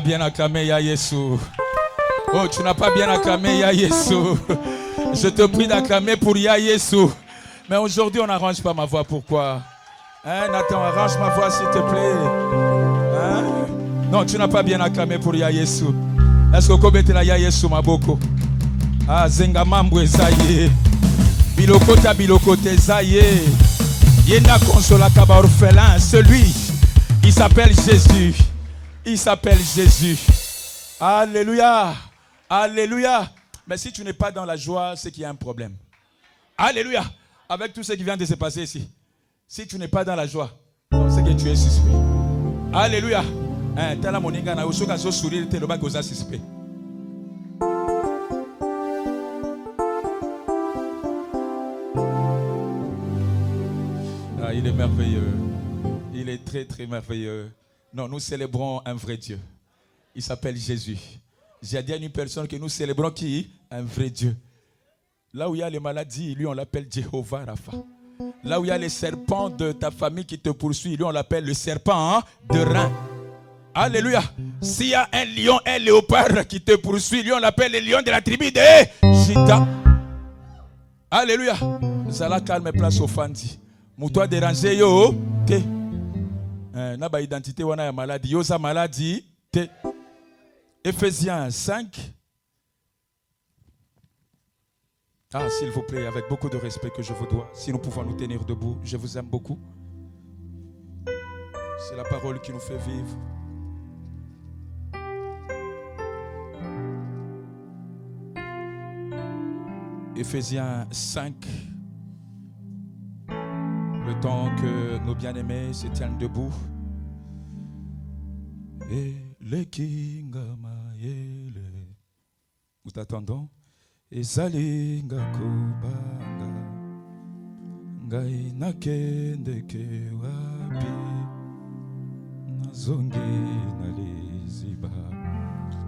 pas bien acclamé, Ya Yesu. Oh, tu n'as pas bien acclamé, Ya Yesu. Je te prie d'acclamer pour Ya Yesu. Mais aujourd'hui, on n'arrange pas ma voix. Pourquoi? Hein, Nathan, arrange ma voix, s'il te plaît. Hein? Non, tu n'as pas bien acclamé pour Ya Yesu. Est-ce que tu as Ya Yesu, ma boko? Ah, Zengamambwe, Zaye. Bilokota, Bilokote, Zaye. Yenda Consola Kaba orphelin. Celui, il s'appelle Jésus. Il s'appelle Jésus. Alléluia. Alléluia. Mais si tu n'es pas dans la joie, c'est qu'il y a un problème. Alléluia. Avec tout ce qui vient de se passer ici. Si tu n'es pas dans la joie, c'est que tu es suspect. Alléluia. Ah, il est merveilleux. Il est très très merveilleux. Non, nous célébrons un vrai Dieu. Il s'appelle Jésus. J'ai dit à une personne que nous célébrons qui? Un vrai Dieu. Là où il y a les maladies, lui on l'appelle Jéhovah Rapha. Là où il y a les serpents de ta famille qui te poursuivent, lui on l'appelle le serpent de rein. Alléluia. S'il y a un lion, un léopard qui te poursuit, lui on l'appelle le lion de la tribu de Juda. Alléluia. Zala calme place au fandi. Moutoua déranger yo. Te. Na ba identité wana ya maladie. Yo sa maladie. Te. Éphésiens 5. Ah, s'il vous plaît, avec beaucoup de respect que je vous dois, si nous pouvons nous tenir debout, je vous aime beaucoup. C'est la parole qui nous fait vivre. Éphésiens 5. Le temps que nos bien-aimés se tiennent debout. Et les kingama nous t'attendons. Ezali ngakubanga ngai nakende ke wapi nazongi naliziba.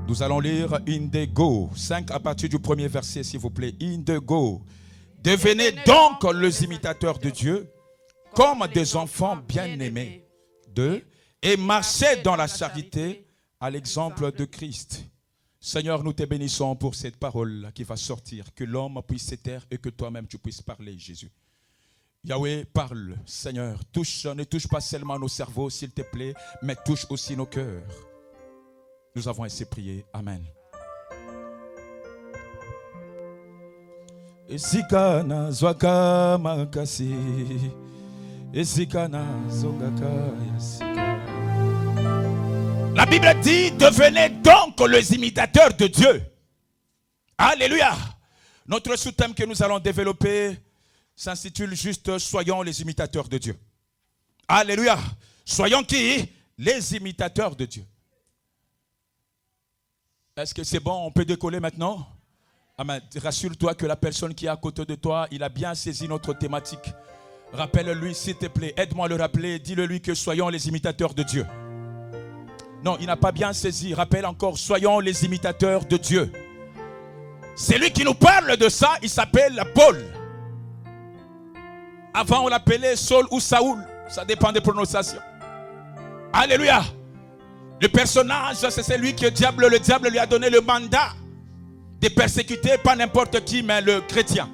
Nous allons lire Indego 5 à partir du premier verset, s'il vous plaît. Indego. Devenez donc les imitateurs de Dieu comme des enfants bien-aimés d'eux et marchez dans la charité à l'exemple de Christ. Seigneur, nous te bénissons pour cette parole qui va sortir, que l'homme puisse se taire et que toi-même tu puisses parler, Jésus. Yahweh, parle, Seigneur, ne touche pas seulement nos cerveaux, s'il te plaît, mais touche aussi nos cœurs. Nous avons ainsi prié. Amen. Esikana zwaka makasi, esikana zongaka yasika. La Bible dit, devenez donc les imitateurs de Dieu. Alléluia. Notre sous-thème que nous allons développer s'intitule juste, soyons les imitateurs de Dieu. Alléluia. Soyons qui? Les imitateurs de Dieu. Est-ce que c'est bon? On peut décoller maintenant? Amen. Rassure-toi que la personne qui est à côté de toi, il a bien saisi notre thématique. Rappelle-lui, s'il te plaît. Aide-moi à le rappeler. Dis-le-lui que soyons les imitateurs de Dieu. Non, il n'a pas bien saisi. Rappelle encore, soyons les imitateurs de Dieu. C'est lui qui nous parle de ça, il s'appelle Paul. Avant, on l'appelait Saul ou Saoul. Ça dépend des prononciations. Alléluia. Le personnage, c'est celui que le diable lui a donné le mandat de persécuter, pas n'importe qui, mais le chrétien.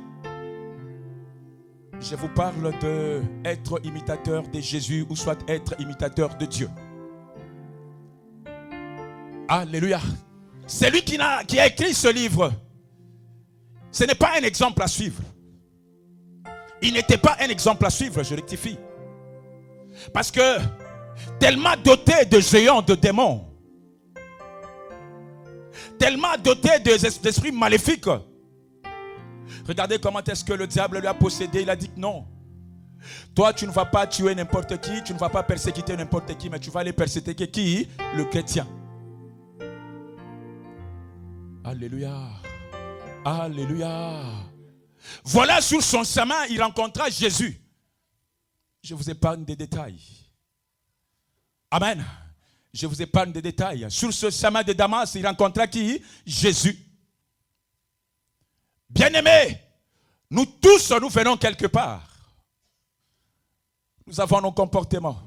Je vous parle d'être imitateur de Jésus ou soit être imitateur de Dieu. Alléluia. C'est lui qui a écrit ce livre. Ce n'est pas un exemple à suivre. Il n'était pas un exemple à suivre, je rectifie. Parce que tellement doté de géants, de démons, tellement doté d'esprits maléfiques. Regardez comment est-ce que le diable lui a possédé. Il a dit non. Toi, tu ne vas pas tuer n'importe qui, tu ne vas pas persécuter n'importe qui, mais tu vas aller persécuter qui? Le chrétien. Alléluia. Alléluia. Voilà, sur son chemin, il rencontra Jésus. Je vous épargne des détails. Amen. Je vous épargne des détails. Sur ce chemin de Damas, il rencontra qui? Jésus. Bien-aimés, nous tous, nous venons quelque part. Nous avons nos comportements.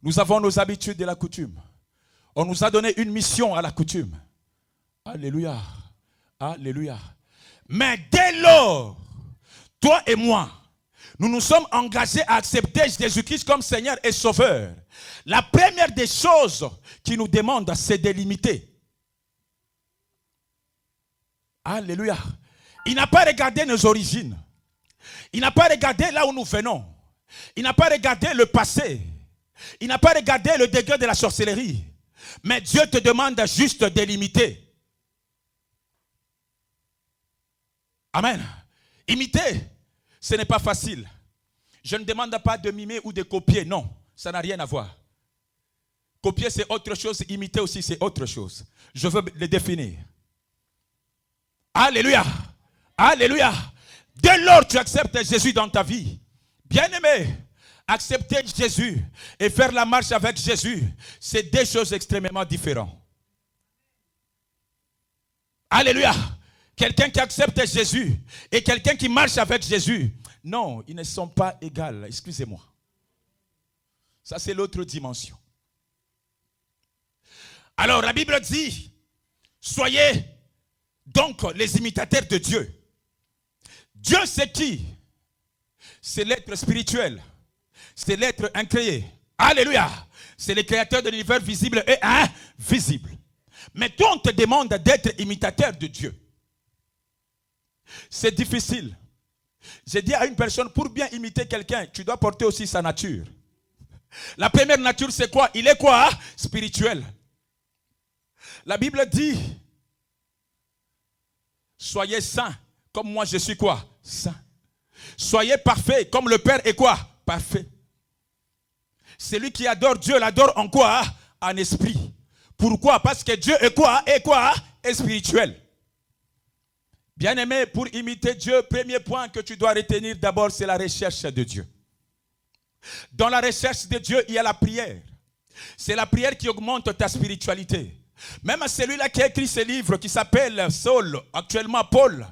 Nous avons nos habitudes et la coutume. On nous a donné une mission à la coutume. Alléluia. Alléluia. Mais dès lors, toi et moi, nous nous sommes engagés à accepter Jésus-Christ comme Seigneur et Sauveur. La première des choses qu'il nous demande, c'est de l'imiter. Alléluia. Il n'a pas regardé nos origines. Il n'a pas regardé là où nous venons. Il n'a pas regardé le passé. Il n'a pas regardé le degré de la sorcellerie. Mais Dieu te demande juste de l'imiter. Amen. Imiter, ce n'est pas facile. Je ne demande pas de mimer ou de copier. Non, ça n'a rien à voir. Copier, c'est autre chose. Imiter aussi, c'est autre chose. Je veux le définir. Alléluia. Alléluia. Dès lors tu acceptes Jésus dans ta vie, bien-aimé, accepter Jésus et faire la marche avec Jésus, c'est deux choses extrêmement différentes. Alléluia. Quelqu'un qui accepte Jésus et quelqu'un qui marche avec Jésus, non, ils ne sont pas égaux. Excusez-moi. Ça, c'est l'autre dimension. Alors, la Bible dit, soyez donc les imitateurs de Dieu. Dieu, c'est qui? C'est l'être spirituel. C'est l'être incréé. Alléluia. C'est le créateur de l'univers visible et invisible. Mais toi, on te demande d'être imitateur de Dieu. C'est difficile. J'ai dit à une personne, pour bien imiter quelqu'un, tu dois porter aussi sa nature. La première nature, c'est quoi? Il est quoi? Spirituel. La Bible dit, soyez saints, comme moi je suis quoi? Saint. Soyez parfaits, comme le Père est quoi? Parfait. Celui qui adore Dieu l'adore en quoi? En esprit. Pourquoi? Parce que Dieu est quoi? Est quoi? Est spirituel. Bien-aimé, pour imiter Dieu, premier point que tu dois retenir d'abord, c'est la recherche de Dieu. Dans la recherche de Dieu, il y a la prière. C'est la prière qui augmente ta spiritualité. Même celui-là qui a écrit ce livre qui s'appelle Saul, actuellement Paul,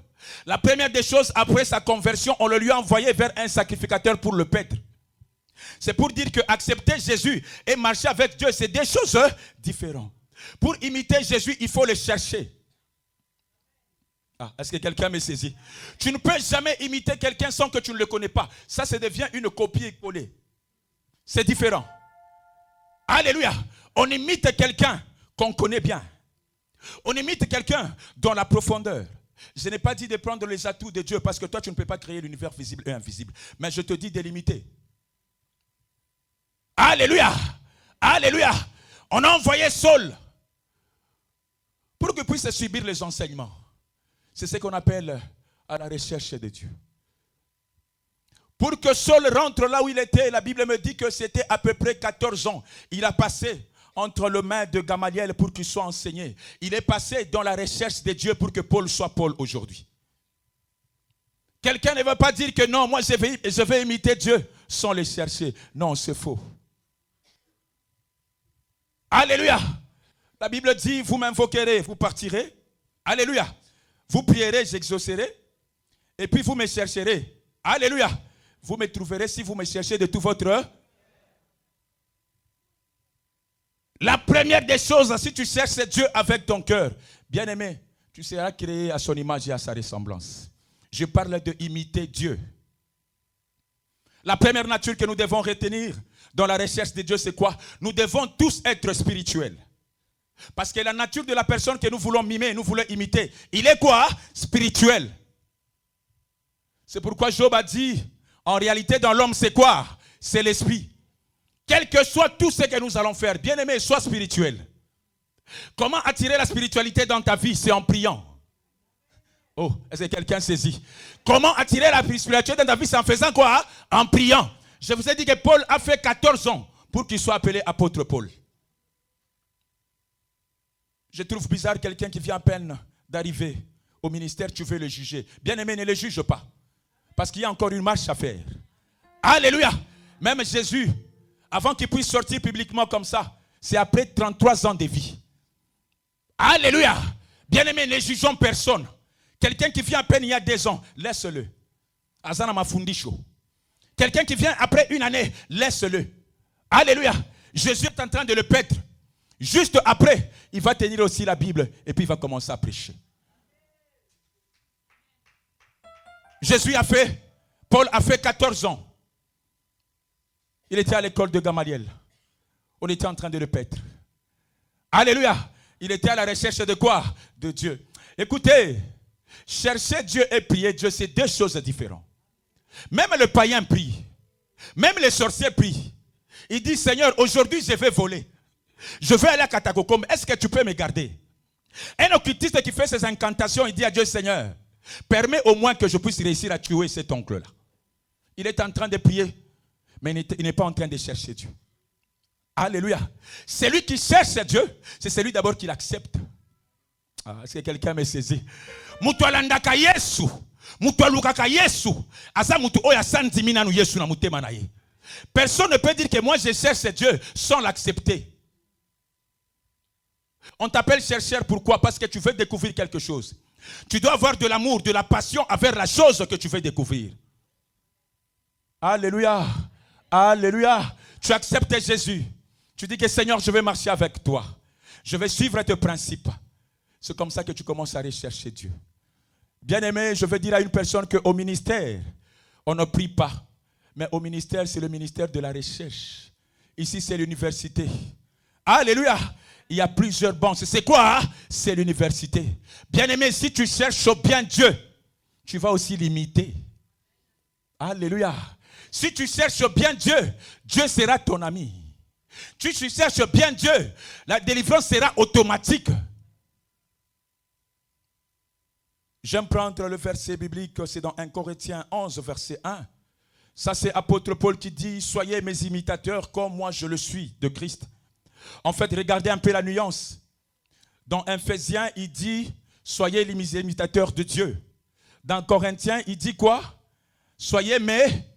la première des choses, après sa conversion, on le lui a envoyé vers un sacrificateur pour le paître. C'est pour dire que accepter Jésus et marcher avec Dieu, c'est des choses différentes. Pour imiter Jésus, il faut le chercher. Est-ce que quelqu'un me saisit? Tu ne peux jamais imiter quelqu'un sans que tu ne le connais pas. Ça devient une copie-collée. C'est différent. Alléluia. On imite quelqu'un qu'on connaît bien. On imite quelqu'un dans la profondeur. Je n'ai pas dit de prendre les atouts de Dieu parce que toi tu ne peux pas créer l'univers visible et invisible. Mais je te dis de l'imiter. Alléluia. Alléluia. On a envoyé Saul pour qu'il puisse subir les enseignements. C'est ce qu'on appelle à la recherche de Dieu. Pour que Saul rentre là où il était, la Bible me dit que c'était à peu près 14 ans. Il a passé entre les mains de Gamaliel pour qu'il soit enseigné. Il est passé dans la recherche de Dieu pour que Paul soit Paul aujourd'hui. Quelqu'un ne veut pas dire que non, moi je vais imiter Dieu sans le chercher. Non, c'est faux. Alléluia. La Bible dit, vous m'invoquerez, vous partirez. Alléluia. Vous prierez, j'exaucerai. Et puis vous me chercherez. Alléluia. Vous me trouverez si vous me cherchez de tout votre... La première des choses, si tu cherches Dieu avec ton cœur, bien-aimé, tu seras créé à son image et à sa ressemblance. Je parle de imiter Dieu. La première nature que nous devons retenir dans la recherche de Dieu, c'est quoi? Nous devons tous être spirituels. Parce que la nature de la personne que nous voulons mimer, nous voulons imiter, il est quoi? Spirituel. C'est pourquoi Job a dit, en réalité dans l'homme c'est quoi? C'est l'esprit. Quel que soit tout ce que nous allons faire, bien aimé, sois spirituel. Comment attirer la spiritualité dans ta vie? C'est en priant. Oh, est-ce que quelqu'un saisit? Comment attirer la spiritualité dans ta vie? C'est en faisant quoi? En priant. Je vous ai dit que Paul a fait 14 ans pour qu'il soit appelé apôtre Paul. Je trouve bizarre quelqu'un qui vient à peine d'arriver au ministère, tu veux le juger. Bien aimé, ne le juge pas. Parce qu'il y a encore une marche à faire. Alléluia. Même Jésus, avant qu'il puisse sortir publiquement comme ça, c'est après 33 ans de vie. Alléluia. Bien aimé, ne jugeons personne. Quelqu'un qui vient à peine il y a 2 ans, laisse-le. Azana mafundisho. Quelqu'un qui vient après 1 année, laisse-le. Alléluia. Jésus est en train de le paître. Juste après, il va tenir aussi la Bible et puis il va commencer à prêcher. Paul a fait 14 ans. Il était à l'école de Gamaliel. On était en train de le paître. Alléluia. Il était à la recherche de quoi? De Dieu. Écoutez, chercher Dieu et prier Dieu, c'est deux choses différentes. Même le païen prie. Même les sorciers prient. Il dit, Seigneur, aujourd'hui je vais voler. Je vais aller à Katakokom. Est-ce que tu peux me garder? Un occultiste qui fait ses incantations, il dit à Dieu, Seigneur, permets au moins que je puisse réussir à tuer cet oncle-là. Il est en train de prier, mais il n'est pas en train de chercher Dieu. Alléluia. Celui qui cherche Dieu, c'est celui d'abord qui l'accepte. Est-ce que quelqu'un me saisit? Mutualandaka Yesu. Mutualukaka Yesu. Asa mutu oya santimina nu Yesu na mutema na ye. Personne ne peut dire que moi je cherche Dieu sans l'accepter. On t'appelle chercheur, pourquoi? Parce que tu veux découvrir quelque chose. Tu dois avoir de l'amour, de la passion envers la chose que tu veux découvrir. Alléluia. Alléluia. Tu acceptes Jésus. Tu dis que Seigneur, je vais marcher avec toi. Je vais suivre tes principes. C'est comme ça que tu commences à rechercher Dieu. Bien-aimé, je veux dire à une personne qu'au ministère, on ne prie pas. Mais au ministère, c'est le ministère de la recherche. Ici, c'est l'université. Alléluia. Il y a plusieurs bancs. C'est quoi? C'est l'université. Bien-aimé, si tu cherches bien Dieu, tu vas aussi l'imiter. Alléluia. Si tu cherches bien Dieu, Dieu sera ton ami. Si tu cherches bien Dieu, la délivrance sera automatique. J'aime prendre le verset biblique, c'est dans 1 Corinthiens 11, verset 1. Ça, c'est apôtre Paul qui dit, soyez mes imitateurs comme moi je le suis de Christ. En fait, regardez un peu la nuance. Dans Ephésiens, il dit, soyez les imitateurs de Dieu. Dans Corinthiens, il dit quoi? Soyez, mais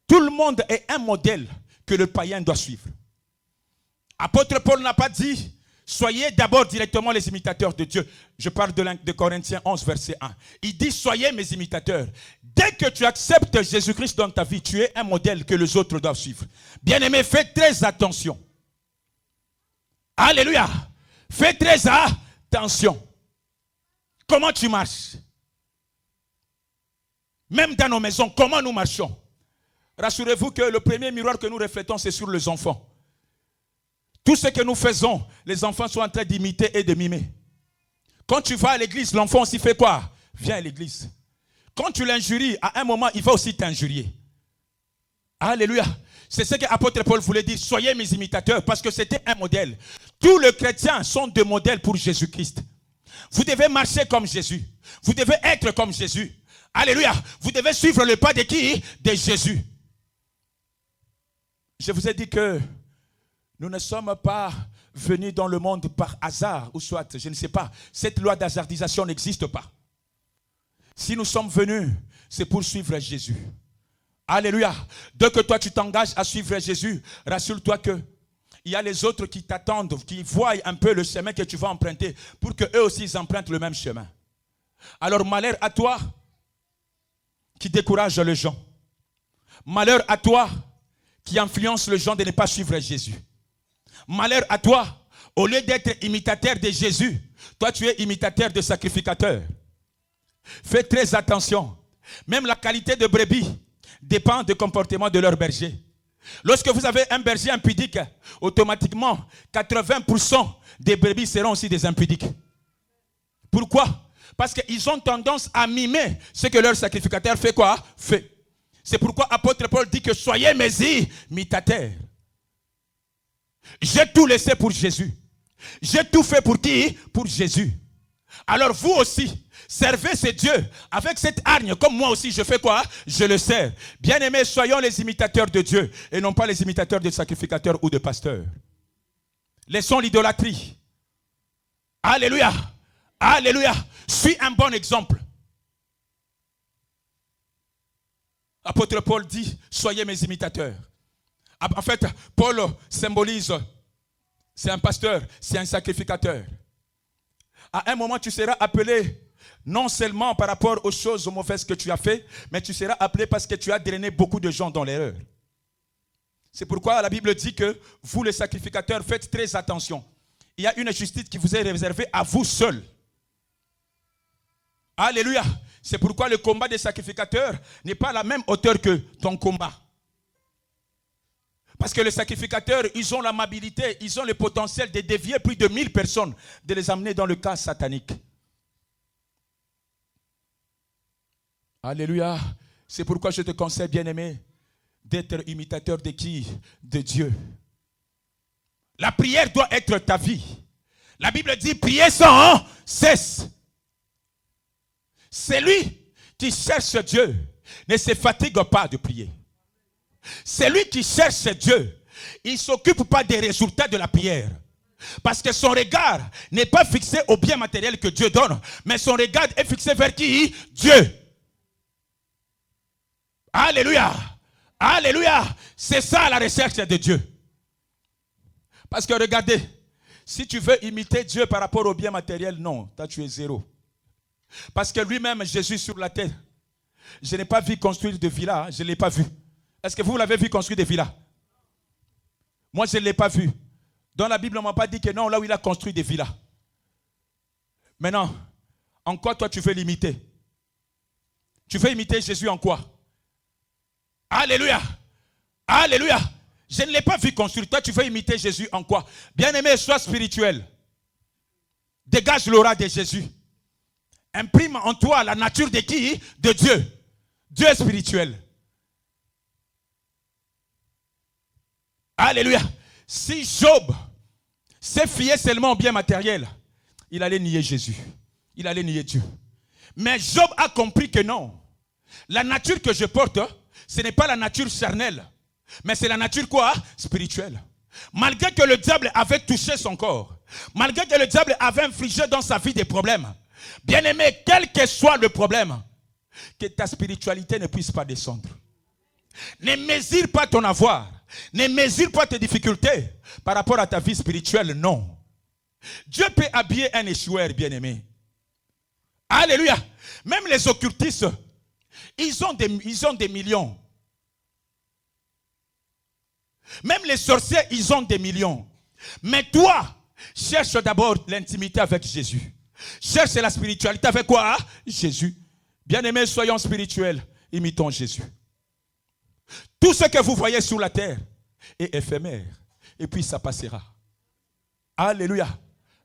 tout le monde est un modèle que le païen doit suivre. Apôtre Paul n'a pas dit, soyez d'abord directement les imitateurs de Dieu. Je parle de Corinthiens 11, verset 1. Il dit, soyez mes imitateurs. Dès que tu acceptes Jésus-Christ dans ta vie, tu es un modèle que les autres doivent suivre. Bien-aimé, fais très attention. Alléluia. Fais très attention. Comment tu marches? Même dans nos maisons, comment nous marchons? Rassurez-vous que le premier miroir que nous reflétons, c'est sur les enfants. Tout ce que nous faisons, les enfants sont en train d'imiter et de mimer. Quand tu vas à l'église, l'enfant aussi fait quoi? Viens à l'église. Quand tu l'injuries, à un moment, il va aussi t'injurier. Alléluia. C'est ce que l'apôtre Paul voulait dire. Soyez mes imitateurs, parce que c'était un modèle. Tous les chrétiens sont des modèles pour Jésus-Christ. Vous devez marcher comme Jésus. Vous devez être comme Jésus. Alléluia. Vous devez suivre le pas de qui? De Jésus. Je vous ai dit que nous ne sommes pas venus dans le monde par hasard, ou soit, je ne sais pas. Cette loi d'hasardisation n'existe pas. Si nous sommes venus, c'est pour suivre Jésus. Alléluia. Dès que toi tu t'engages à suivre Jésus, rassure-toi que il y a les autres qui t'attendent, qui voient un peu le chemin que tu vas emprunter pour qu'eux aussi ils empruntent le même chemin. Alors malheur à toi qui décourage les gens. Malheur à toi qui influence les gens de ne pas suivre Jésus. Malheur à toi, au lieu d'être imitateur de Jésus, toi tu es imitateur de sacrificateur. Fais très attention. Même la qualité de brebis dépend du comportement de leur berger. Lorsque vous avez un berger impudique, automatiquement, 80% des brebis seront aussi des impudiques. Pourquoi? Parce qu'ils ont tendance à mimer ce que leur sacrificateur fait quoi? Fait. C'est pourquoi apôtre Paul dit que soyez mes imitateurs. J'ai tout laissé pour Jésus. J'ai tout fait pour qui? Pour Jésus. Alors vous aussi, servez ce Dieu avec cette hargne, comme moi aussi je fais quoi? Je le sers. Bien-aimés, soyons les imitateurs de Dieu et non pas les imitateurs de sacrificateurs ou de pasteurs. Laissons l'idolâtrie. Alléluia. Alléluia. Suis un bon exemple. Apôtre Paul dit, soyez mes imitateurs. En fait, Paul symbolise, c'est un pasteur, c'est un sacrificateur. À un moment, tu seras appelé non seulement par rapport aux choses mauvaises que tu as fait, mais tu seras appelé parce que tu as drainé beaucoup de gens dans l'erreur. C'est pourquoi la Bible dit que vous, les sacrificateurs, faites très attention. il y a une justice qui vous est réservée à vous seul. Alléluia. C'est pourquoi le combat des sacrificateurs n'est pas à la même hauteur que ton combat. Parce que les sacrificateurs, ils ont l'amabilité, ils ont le potentiel de dévier plus de 1000 personnes, de les amener dans le cas satanique. Alléluia. C'est pourquoi je te conseille, bien-aimé, d'être imitateur de qui? De Dieu. La prière doit être ta vie. La Bible dit, priez sans cesse. Celui qui cherche Dieu ne se fatigue pas de prier. Celui qui cherche Dieu, il ne s'occupe pas des résultats de la prière. Parce que son regard n'est pas fixé au bien matériel que Dieu donne, mais son regard est fixé vers qui? Dieu. Alléluia. Alléluia. C'est ça la recherche de Dieu. Parce que regardez, si tu veux imiter Dieu par rapport au bien matériel, non, toi tu es zéro. Parce que lui-même, Jésus sur la terre, je n'ai pas vu construire de villas, je ne l'ai pas vu. Est-ce que vous l'avez vu construire des villas? Moi, je ne l'ai pas vu. Dans la Bible, on ne m'a pas dit que non, là où il a construit des villas. Maintenant, en quoi toi tu veux l'imiter? Tu veux imiter Jésus en quoi? Alléluia. Alléluia. Je ne l'ai pas vu construire. Toi, tu veux imiter Jésus en quoi? Bien-aimé, sois spirituel. Dégage l'aura de Jésus. Imprime en toi la nature de qui? De Dieu. Dieu est spirituel. Alléluia. Si Job s'est fié seulement au bien matériel, il allait nier Jésus. Il allait nier Dieu. Mais Job a compris que non. La nature que je porte, ce n'est pas la nature charnelle. Mais c'est la nature quoi? Spirituelle. Malgré que le diable avait touché son corps, malgré que le diable avait infligé dans sa vie des problèmes, bien-aimé, quel que soit le problème, que ta spiritualité ne puisse pas descendre. Ne mesure pas ton avoir, ne mesure pas tes difficultés par rapport à ta vie spirituelle, non. Dieu peut habiller un échoueur, bien-aimé. Alléluia. Même les occultistes, ils ont des millions. Même les sorciers, ils ont des millions. Mais toi, cherche d'abord l'intimité avec Jésus. Cherche la spiritualité avec quoi? Jésus. Bien-aimés, soyons spirituels. Imitons Jésus. Tout ce que vous voyez sur la terre est éphémère. Et puis ça passera. Alléluia.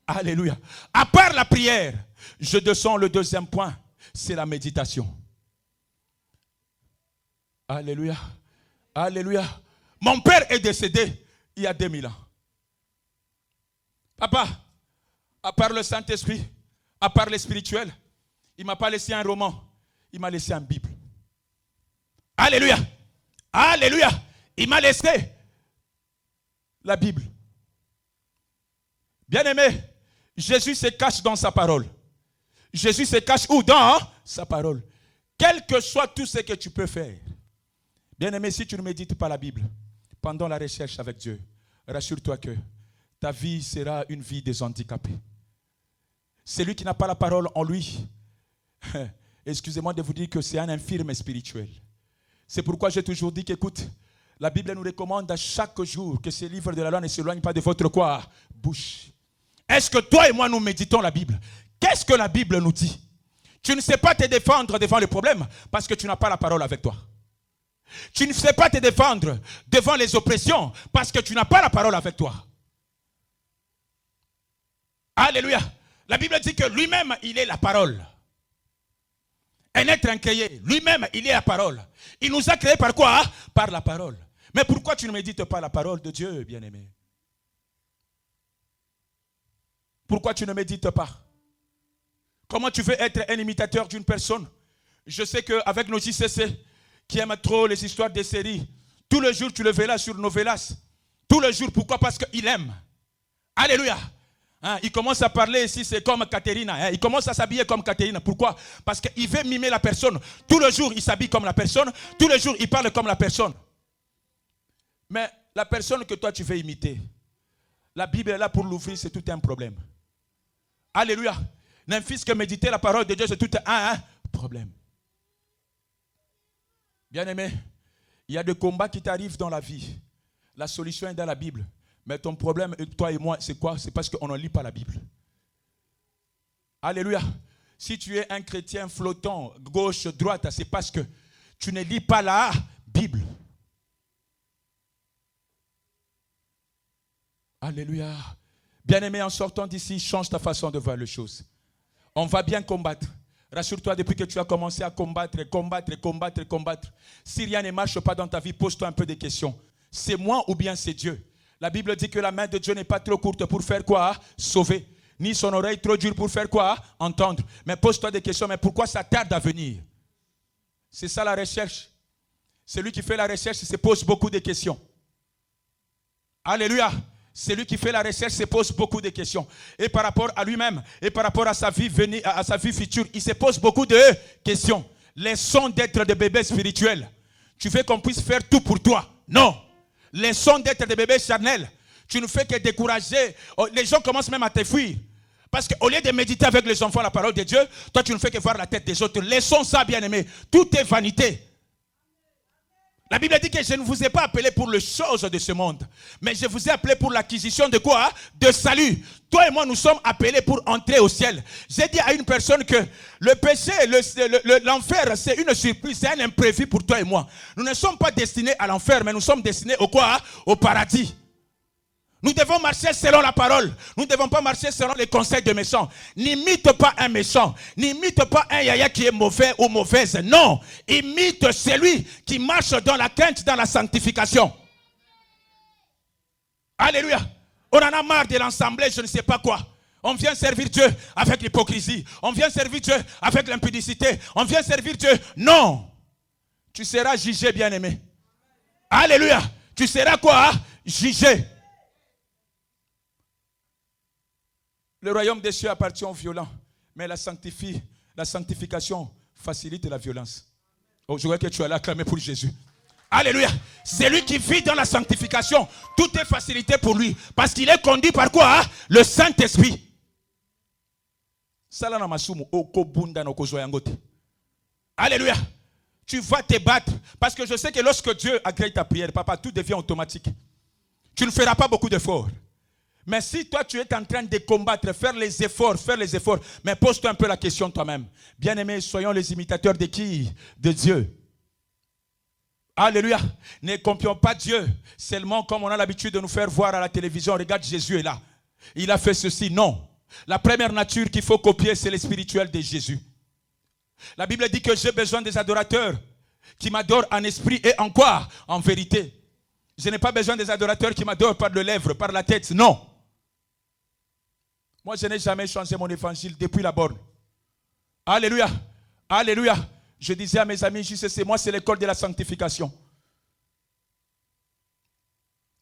Alléluia. À part la prière, je descends le deuxième point. C'est la méditation. Alléluia. Alléluia. Mon père est décédé il y a 2000 ans. Papa, à part le Saint-Esprit, à part le spirituel, il ne m'a pas laissé un roman, il m'a laissé une Bible. Alléluia. Alléluia. Il m'a laissé la Bible. Bien-aimé, Jésus se cache dans sa parole. Jésus se cache où? Dans sa parole. Quel que soit tout ce que tu peux faire. Bien-aimé, si tu ne médites pas la Bible, pendant la recherche avec Dieu, rassure-toi que ta vie sera une vie des handicapés. Celui qui n'a pas la parole en lui, excusez-moi de vous dire que c'est un infirme spirituel. C'est pourquoi j'ai toujours dit qu'écoute, la Bible nous recommande à chaque jour que ce livre de la loi ne s'éloigne pas de votre quoi? Bouche. Est-ce que toi et moi nous méditons la Bible? Qu'est-ce que la Bible nous dit? Tu ne sais pas te défendre devant les problèmes parce que tu n'as pas la parole avec toi. Tu ne sais pas te défendre devant les oppressions parce que tu n'as pas la parole avec toi. Alléluia. La Bible dit que lui-même, il est la parole. Un être incréé, lui-même, il est la parole. Il nous a créés par quoi? Par la parole. Mais pourquoi tu ne médites pas la parole de Dieu, bien-aimé? Pourquoi tu ne médites pas? Comment tu veux être un imitateur d'une personne? Je sais qu'avec nos JCC, qui aiment trop les histoires des séries, tout le jour tu le verras sur Novelas. Tout le jour, pourquoi? Parce qu'il aime. Alléluia. Hein, il commence à parler ici, c'est comme Caterina. Hein, il commence à s'habiller comme Caterina. Pourquoi? Parce qu'il veut mimer la personne. Tout le jour, il s'habille comme la personne. Tout le jour, il parle comme la personne. Mais la personne que toi tu veux imiter, la Bible est là pour l'ouvrir, c'est tout un problème. Alléluia. N'un fils que méditer la parole de Dieu, c'est tout un problème. Bien-aimé, il y a des combats qui t'arrivent dans la vie. La solution est dans la Bible. Mais ton problème, toi et moi, c'est quoi? C'est parce qu'on ne lit pas la Bible. Alléluia. Si tu es un chrétien flottant, gauche, droite, c'est parce que tu ne lis pas la Bible. Alléluia. Bien-aimé, en sortant d'ici, change ta façon de voir les choses. On va bien combattre. Rassure-toi, depuis que tu as commencé à combattre, si rien ne marche pas dans ta vie, pose-toi un peu des questions. C'est moi ou bien c'est Dieu? La Bible dit que la main de Dieu n'est pas trop courte pour faire quoi? Sauver. Ni son oreille trop dure pour faire quoi? Entendre. Mais pose-toi des questions. Mais pourquoi ça tarde à venir? C'est ça la recherche. Celui qui fait la recherche se pose beaucoup de questions. Alléluia. Celui qui fait la recherche se pose beaucoup de questions. Et par rapport à lui-même, et par rapport à sa vie future, il se pose beaucoup de questions. Laissons d'être des bébés spirituels. Tu veux qu'on puisse faire tout pour toi? Non. Laissons d'être des bébés charnels. Tu ne fais que décourager. Les gens commencent même à te fuir. Parce qu'au lieu de méditer avec les enfants la parole de Dieu, toi tu ne fais que voir la tête des autres. Laissons ça, bien-aimés. Tout est vanité. La Bible dit que je ne vous ai pas appelé pour les choses de ce monde, mais je vous ai appelé pour l'acquisition de quoi? De salut. Toi et moi, nous sommes appelés pour entrer au ciel. J'ai dit à une personne que le péché, l'enfer, c'est une surprise, c'est un imprévu pour toi et moi. Nous ne sommes pas destinés à l'enfer, mais nous sommes destinés au quoi? Au paradis. Nous devons marcher selon la parole. Nous ne devons pas marcher selon les conseils de méchants. N'imite pas un méchant. N'imite pas un yaya qui est mauvais ou mauvaise. Non. Imite celui qui marche dans la crainte, dans la sanctification. Alléluia. On en a marre de l'ensemble, je ne sais pas quoi. On vient servir Dieu avec l'hypocrisie. On vient servir Dieu avec l'impudicité. On vient servir Dieu. Non. Tu seras jugé, bien-aimé. Alléluia. Tu seras quoi? Jugé. Le royaume des cieux appartient aux violents, mais la sanctification facilite la violence. Oh, je vois que tu as acclamé pour Jésus. Alléluia. C'est lui qui vit dans la sanctification. Tout est facilité pour lui. Parce qu'il est conduit par quoi? Le Saint-Esprit. Alléluia. Tu vas te battre. Parce que je sais que lorsque Dieu agrée ta prière, papa, tout devient automatique. Tu ne feras pas beaucoup d'efforts. Mais si toi tu es en train de combattre, faire les efforts, mais pose-toi un peu la question toi-même. Bien-aimés, soyons les imitateurs de qui? De Dieu. Alléluia. Ne copions pas Dieu seulement comme on a l'habitude de nous faire voir à la télévision. Regarde, Jésus est là. Il a fait ceci. Non. La première nature qu'il faut copier, c'est le spirituel de Jésus. La Bible dit que j'ai besoin des adorateurs qui m'adorent en esprit et en quoi? En vérité. Je n'ai pas besoin des adorateurs qui m'adorent par les lèvres, par la tête. Non. Moi, je n'ai jamais changé mon évangile depuis la borne. Alléluia. Alléluia. Je disais à mes amis, moi, c'est l'école de la sanctification.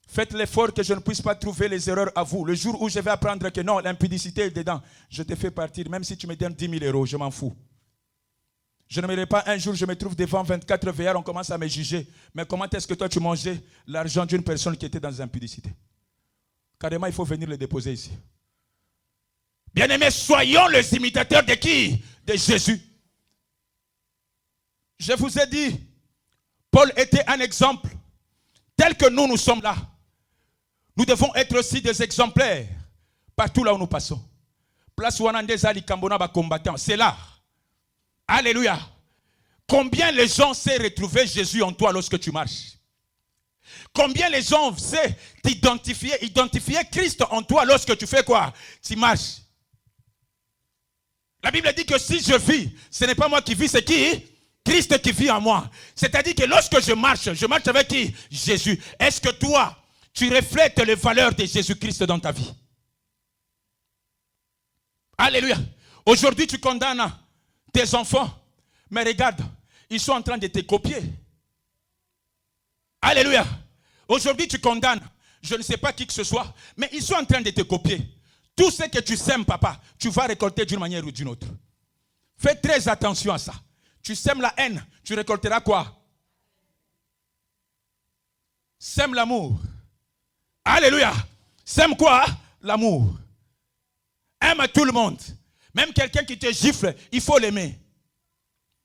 Faites l'effort que je ne puisse pas trouver les erreurs à vous. Le jour où je vais apprendre que non, l'impudicité est dedans, je te fais partir. Même si tu me donnes 10 000 euros, je m'en fous. Je ne m'aimerais pas un jour, je me trouve devant 24 veillards, on commence à me juger. Mais comment est-ce que toi, tu mangeais l'argent d'une personne qui était dans l'impudicité? Carrément, il faut venir le déposer ici. Bien-aimés, soyons les imitateurs de qui? De Jésus. Je vous ai dit, Paul était un exemple. Tel que nous sommes là. Nous devons être aussi des exemplaires partout là où nous passons. Place Wanandeza Ali Kambona ba combattant, c'est là. Alléluia. Combien les gens savent retrouver Jésus en toi lorsque tu marches? Combien les gens savent identifier Christ en toi lorsque tu fais quoi? Tu marches. La Bible dit que si je vis, ce n'est pas moi qui vis, c'est qui? Christ qui vit en moi. C'est-à-dire que lorsque je marche avec qui? Jésus. Est-ce que toi, tu reflètes les valeurs de Jésus-Christ dans ta vie? Alléluia. Aujourd'hui, tu condamnes tes enfants. Mais regarde, ils sont en train de te copier. Alléluia. Aujourd'hui, tu condamnes, je ne sais pas qui que ce soit, mais ils sont en train de te copier. Tout ce que tu sèmes, papa, tu vas récolter d'une manière ou d'une autre. Fais très attention à ça. Tu sèmes la haine, tu récolteras quoi? Sème l'amour. Alléluia. Sème quoi? L'amour. Aime tout le monde. Même quelqu'un qui te gifle, il faut l'aimer.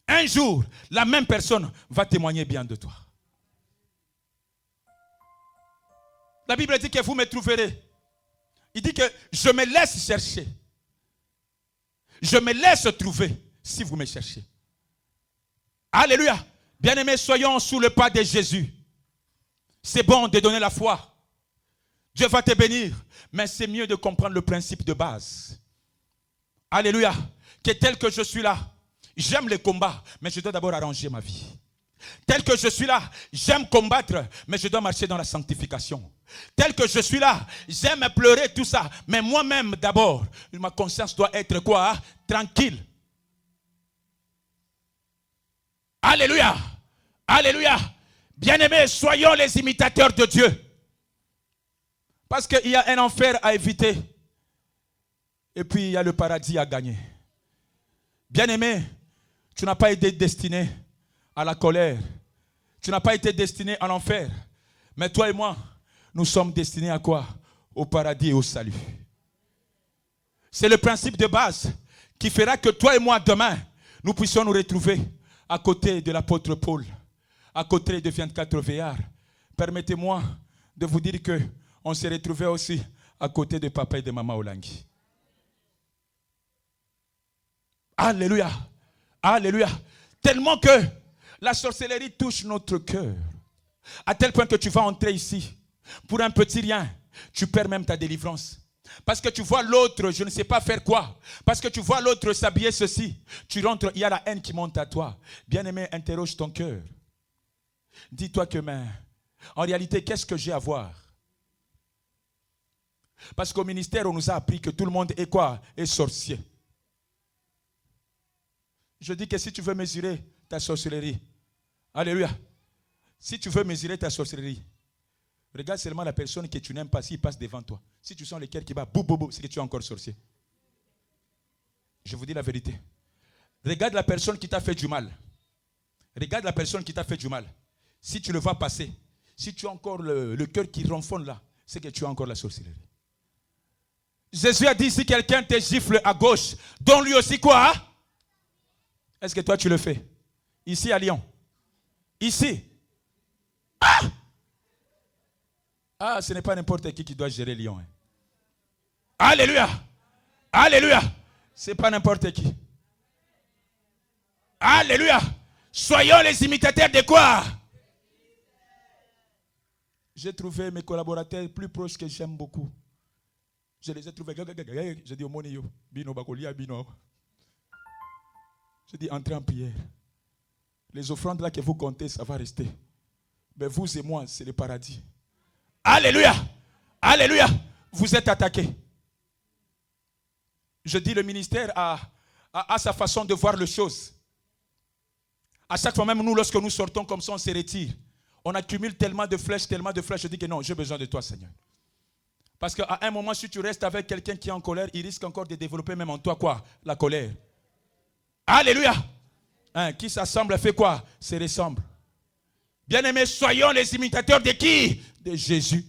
Un jour, la même personne va témoigner bien de toi. La Bible dit que vous me trouverez. Il dit que je me laisse chercher. Je me laisse trouver si vous me cherchez. Alléluia. Bien-aimés, soyons sous le pas de Jésus. C'est bon de donner la foi. Dieu va te bénir. Mais c'est mieux de comprendre le principe de base. Alléluia. Que tel que je suis là, j'aime les combats, mais je dois d'abord arranger ma vie. Tel que je suis là, j'aime combattre, mais je dois marcher dans la sanctification. Tel que je suis là, j'aime pleurer, tout ça, mais moi-même d'abord, ma conscience doit être quoi? Tranquille. Alléluia. Alléluia. Bien-aimés, soyons les imitateurs de Dieu. Parce qu'il y a un enfer à éviter. Et puis il y a le paradis à gagner. Bien-aimé, tu n'as pas été destiné à la colère. Tu n'as pas été destiné à l'enfer. Mais toi et moi, nous sommes destinés à quoi? Au paradis et au salut. C'est le principe de base qui fera que toi et moi, demain, nous puissions nous retrouver à côté de l'apôtre Paul, à côté de 24 veillards. Permettez-moi de vous dire qu'on s'est retrouvés aussi à côté de papa et de maman Olangui. Alléluia. Alléluia. Tellement que la sorcellerie touche notre cœur. À tel point que tu vas entrer ici. Pour un petit rien, tu perds même ta délivrance. Parce que tu vois l'autre, je ne sais pas faire quoi. Parce que tu vois l'autre s'habiller ceci. Tu rentres, il y a la haine qui monte à toi. Bien-aimé, interroge ton cœur. Dis-toi que, mais, en réalité, qu'est-ce que j'ai à voir? Parce qu'au ministère, on nous a appris que tout le monde est quoi? Est sorcier. Je dis que si tu veux mesurer ta sorcellerie, alléluia, si tu veux mesurer ta sorcellerie, regarde seulement la personne que tu n'aimes pas s'il passe devant toi. Si tu sens le cœur qui bat, bou, bou, bou, c'est que tu es encore sorcier. Je vous dis la vérité. Regarde la personne qui t'a fait du mal. Regarde la personne qui t'a fait du mal. Si tu le vois passer, si tu as encore le cœur qui ronfonne là, c'est que tu as encore la sorcellerie. Jésus a dit, si quelqu'un te gifle à gauche, donne-lui aussi quoi? Est-ce que toi tu le fais? Ici à Lyon. Ici. Ah, ce n'est pas n'importe qui doit gérer Lyon. Hein. Alléluia. Alléluia. Ce n'est pas n'importe qui. Alléluia. Soyons les imitateurs de quoi? J'ai trouvé mes collaborateurs plus proches que j'aime beaucoup. Je les ai trouvés. J'ai dit au Monio, Bino Bakolia, Bino. Je dis, entrez en prière. Les offrandes là que vous comptez, ça va rester. Mais vous et moi, c'est le paradis. Alléluia. Alléluia. Vous êtes attaqués. Je dis, le ministère a sa façon de voir les choses. À chaque fois, même nous, lorsque nous sortons comme ça, on se retire. On accumule tellement de flèches. Je dis que non, j'ai besoin de toi, Seigneur. Parce qu'à un moment, si tu restes avec quelqu'un qui est en colère, il risque encore de développer même en toi quoi? La colère. Alléluia. Hein, qui s'assemble fait quoi? Se ressemble. Bien-aimés, soyons les imitateurs de qui? De Jésus.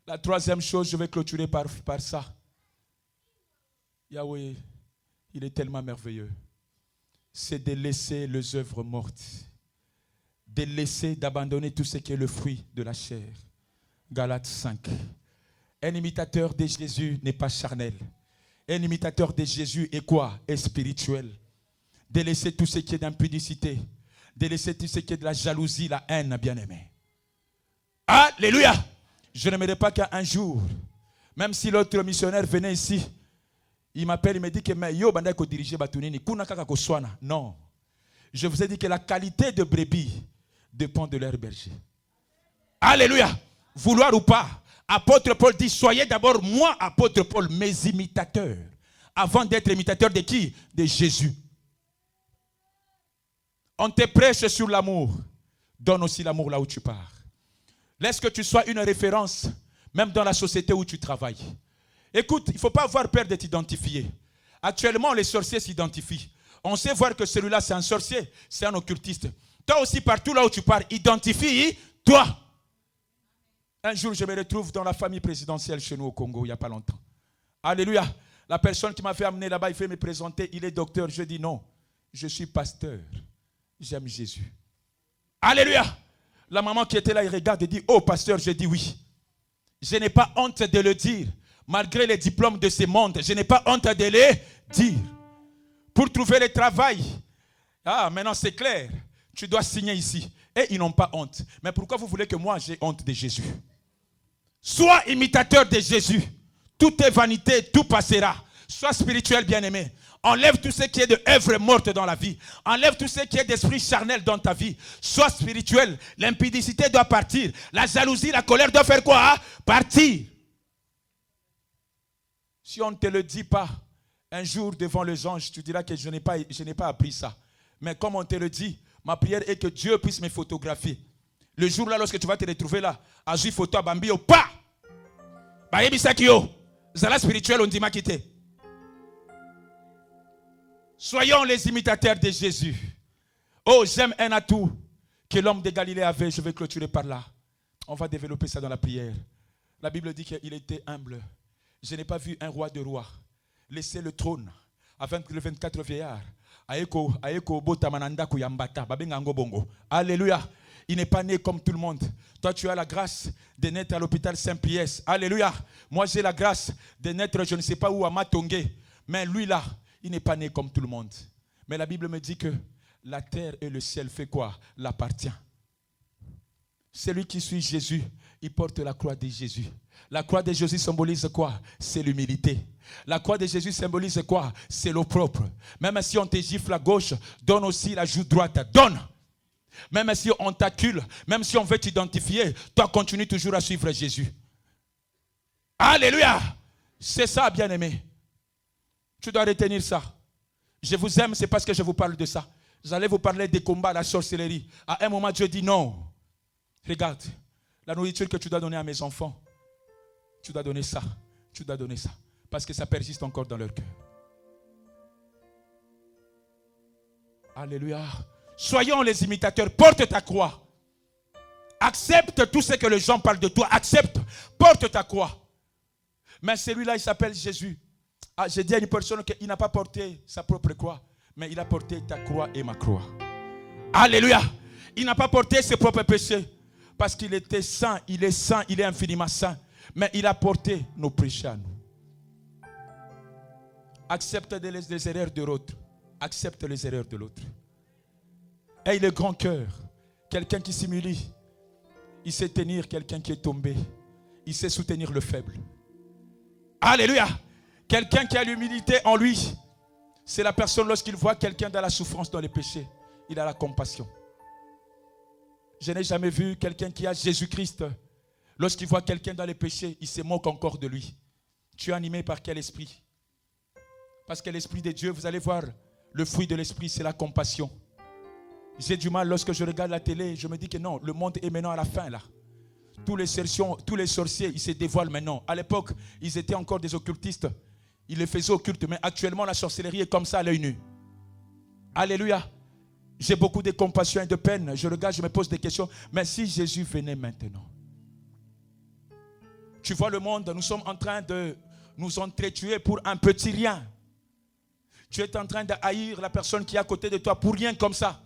La troisième chose, je vais clôturer par ça. Yahweh, il est tellement merveilleux. C'est de laisser les œuvres mortes. De laisser, d'abandonner tout ce qui est le fruit de la chair. Galates 5. Un imitateur de Jésus n'est pas charnel. Un imitateur de Jésus est quoi? Est spirituel. De laisser tout ce qui est d'impudicité. De laisser tout ce qui est de la jalousie, la haine, bien-aimé. Alléluia. Je n'aimerais pas qu'un jour, même si l'autre missionnaire venait ici, il m'appelle, il me dit que yo banda ko diriger batunini kuna kaka ko swana. Non. Je vous ai dit que la qualité de brebis dépend de leur berger. Alléluia. Vouloir ou pas, apôtre Paul dit, soyez d'abord moi, apôtre Paul, mes imitateurs. Avant d'être imitateur de qui? De Jésus. On te prêche sur l'amour. Donne aussi l'amour là où tu pars. Laisse que tu sois une référence, même dans la société où tu travailles. Écoute, il ne faut pas avoir peur de t'identifier. Actuellement, les sorciers s'identifient. On sait voir que celui-là, c'est un sorcier, c'est un occultiste. Toi aussi, partout là où tu pars, identifie-toi. Un jour, je me retrouve dans la famille présidentielle chez nous au Congo, il n'y a pas longtemps. Alléluia. La personne qui m'a fait amener là-bas, il fait me présenter, il est docteur. Je dis non, je suis pasteur. J'aime Jésus. Alléluia. La maman qui était là, il regarde et dit, oh pasteur, je dis oui. Je n'ai pas honte de le dire. Malgré les diplômes de ce monde, je n'ai pas honte de les dire. Pour trouver le travail, maintenant c'est clair. Tu dois signer ici. Et ils n'ont pas honte. Mais pourquoi vous voulez que moi j'ai honte de Jésus? Sois imitateur de Jésus. Tout est vanité, tout passera. Sois spirituel, bien-aimé. Enlève tout ce qui est de œuvre morte dans la vie. Enlève tout ce qui est d'esprit charnel dans ta vie. Sois spirituel. L'impudicité doit partir. La jalousie, la colère doit faire quoi? Partir. Si on ne te le dit pas, un jour devant les anges, tu diras que je n'ai pas appris ça. Mais comme on te le dit, ma prière est que Dieu puisse me photographier. Le jour là, lorsque tu vas te retrouver là, à jouer photo à Bambi, pas. Zala spirituel, on dit ma quitté. Soyons les imitateurs de Jésus. Oh, j'aime un atout que l'homme de Galilée avait. Je vais clôturer par là. On va développer ça dans la prière. La Bible dit qu'il était humble. Je n'ai pas vu un roi de rois laisser le trône avec les 24 vieillards. Alléluia. Il n'est pas né comme tout le monde. Toi, tu as la grâce de naître à l'hôpital Saint-Priest. Alléluia. Moi, j'ai la grâce de naître, je ne sais pas où, à Matongé. Mais lui, là, il n'est pas né comme tout le monde. Mais la Bible me dit que la terre et le ciel fait quoi? L'appartient. Celui qui suit Jésus, il porte la croix de Jésus. La croix de Jésus symbolise quoi? C'est l'humilité. La croix de Jésus symbolise quoi? C'est l'opprobre. Même si on te gifle à gauche, donne aussi la joue droite. Donne. Même si on t'accule, même si on veut t'identifier, toi continue toujours à suivre Jésus. Alléluia. C'est ça, bien-aimé. Tu dois retenir ça. Je vous aime, c'est parce que je vous parle de ça. J'allais vous parler des combats, la sorcellerie. À un moment, Dieu dit non. Regarde, la nourriture que tu dois donner à mes enfants, tu dois donner ça. Tu dois donner ça. Parce que ça persiste encore dans leur cœur. Alléluia. Soyons les imitateurs. Porte ta croix. Accepte tout ce que les gens parlent de toi. Accepte. Porte ta croix. Mais celui-là, il s'appelle Jésus. J'ai dit à une personne qu'il n'a pas porté sa propre croix, mais il a porté ta croix et ma croix. Alléluia. Il n'a pas porté ses propres péchés, parce qu'il était saint, il est infiniment saint. Mais il a porté nos péchés à nous. Accepte les erreurs de l'autre. Accepte les erreurs de l'autre. Aie le grand cœur. Quelqu'un qui s'humilie. Il sait tenir quelqu'un qui est tombé. Il sait soutenir le faible. Alléluia. Quelqu'un qui a l'humilité en lui. C'est la personne lorsqu'il voit quelqu'un dans la souffrance, dans les péchés. Il a la compassion. Je n'ai jamais vu quelqu'un qui a Jésus-Christ. Lorsqu'il voit quelqu'un dans les péchés, il se moque encore de lui. Tu es animé par quel esprit? Parce que l'esprit de Dieu, vous allez voir, le fruit de l'esprit, c'est la compassion. J'ai du mal lorsque je regarde la télé, je me dis que non, le monde est maintenant à la fin là. Tous les sorciers, ils se dévoilent maintenant. À l'époque, ils étaient encore des occultistes. Ils les faisaient occultes, mais actuellement, la sorcellerie est comme ça à l'œil nu. Alléluia. J'ai beaucoup de compassion et de peine. Je regarde, je me pose des questions. Mais si Jésus venait maintenant, tu vois le monde, nous sommes en train de nous entretuer pour un petit rien. Tu es en train de haïr la personne qui est à côté de toi pour rien comme ça.